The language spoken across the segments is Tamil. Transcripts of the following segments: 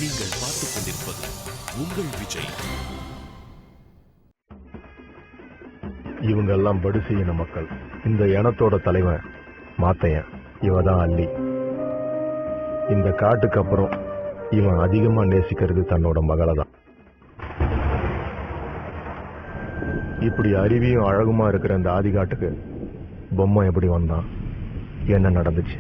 நீங்கள் பார்த்துக் கொண்டிருப்பது உங்கள் விஜய். இவங்க எல்லாம் படுசெய்யின மக்கள். இந்த இனத்தோட தலைவன் மாத்தையன். இவதான் அள்ளி. இந்த காட்டுக்கு அப்புறம் இவன் அதிகமா நேசிக்கிறது தன்னோட மகளை தான். இப்படி அருவியும் அழகுமா இருக்கிற இந்த ஆதிகாட்டுக்கு பொம்மை எப்படி வந்தான், என்ன நடந்துச்சு?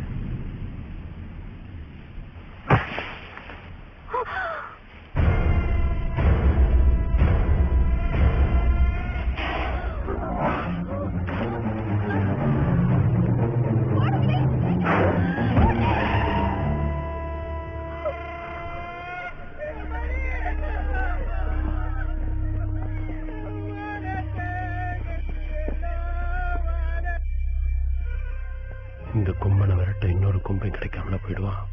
இந்த கொம்பனை விரட்ட இன்னொரு கொம்பை கிடைக்காமல போயிடுவான்.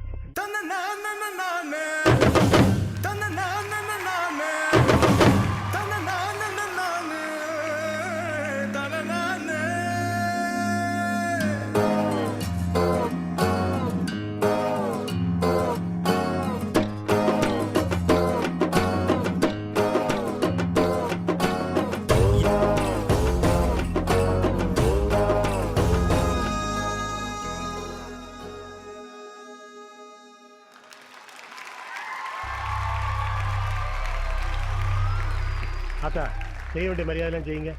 ஆத்தா, செய்ய வேண்டிய மரியாதைலாம் செய்யுங்க.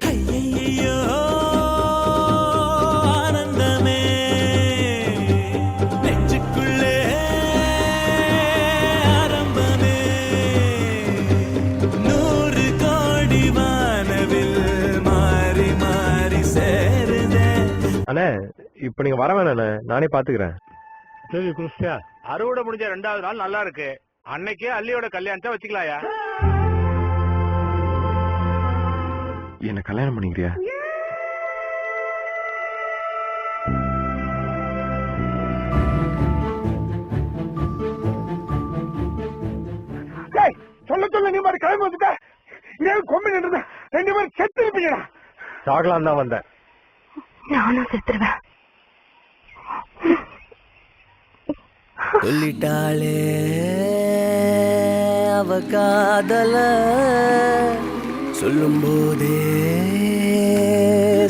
ஐயையோ ஆனந்தமே நெஞ்சுக்குள்ளே ஆரம்பமே 100 கோடி வானவில் மாறி மாறி சேருதே. அண்ணே, இப்ப நீங்க வர வேணாண்ணே, நானே பாத்துக்கிறேன். சரி குருஷ்யா, அறுவடை முடிஞ்ச 2வது நாள் நல்லா இருக்கு. அன்னைக்கே அள்ளியோட கல்யாணத்தை வச்சுக்கலாயா? என்ன கல்யாணம் பண்ணிக்கிறியா? சொல்ல சொல்ல நீ மாதிரி கிளம்பி வந்துட்ட. ஏன் கொம்பு நின்று 2 பேரும் செத்து இருப்பீங்கடா. சாகலாம் தான் வந்தேன். நானும் செத்துருவேன். சொல்லிட்டாளே அவ காதல, சொல்லும் போதே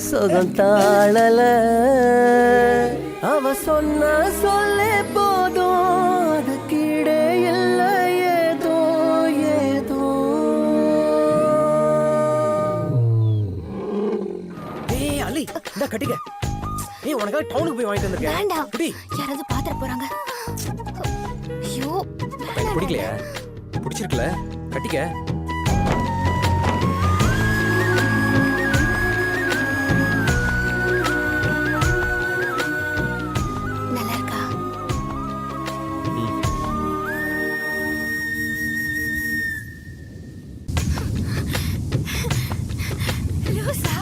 சுகம் தாழல. அவ சொன்ன சொல்லே போதும், அது கீழே இல்லை ஏதோ ஏதோ. ஏய் அலி, இந்த கட்டிக்க. ஏய் உனக்காக டவுனுக்கு போய் வாங்கிட்டு வந்திருக்கேன். வேண்டாம், குடி. யாராவது பாத்திர போறாங்க. ஐயோ பிடிக்கலையா? பிடிச்சிருக்கல, கட்டிக்க. நல்லா இருக்கா? லூசா?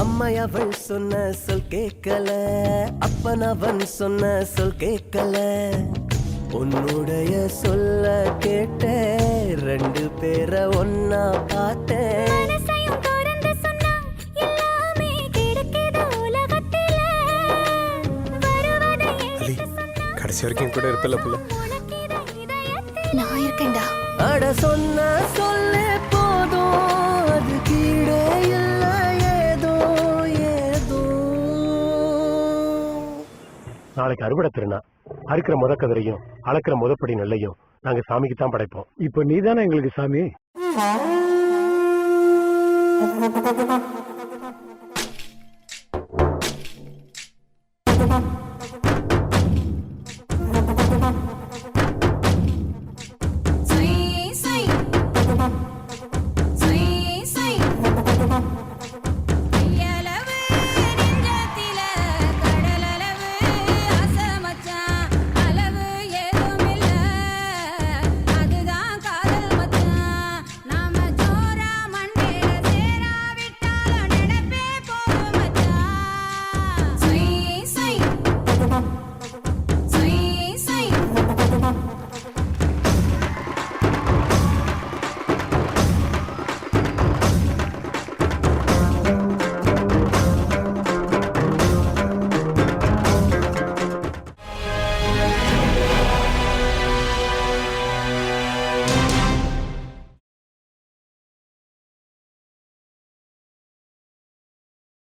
அம்மையவள் சொன்ன சொல் கேட்கல, அப்பனவன் சொன்ன சொல் கேட்கல. உன்னுடைய சொல்ல கேட்ட 2 பேரை ஒன்னா பார்த்தேன். கடைசி வரைக்கும் கூட இருப்பில்ல புள்ள. நான் இருக்கேன்டா. அட சொன்ன சொல்லே போதும், அது கீழே இல்லை ஏதோ ஏதோ. நாளைக்கு அறுவடை திருநா. அறுக்கிற முதக்கதிரையும் அளக்கிற முதப்படி நெல்லையும் நாங்க சாமிக்கு தான் படைப்போம். இப்ப நீதானே எங்களுக்கு சாமி.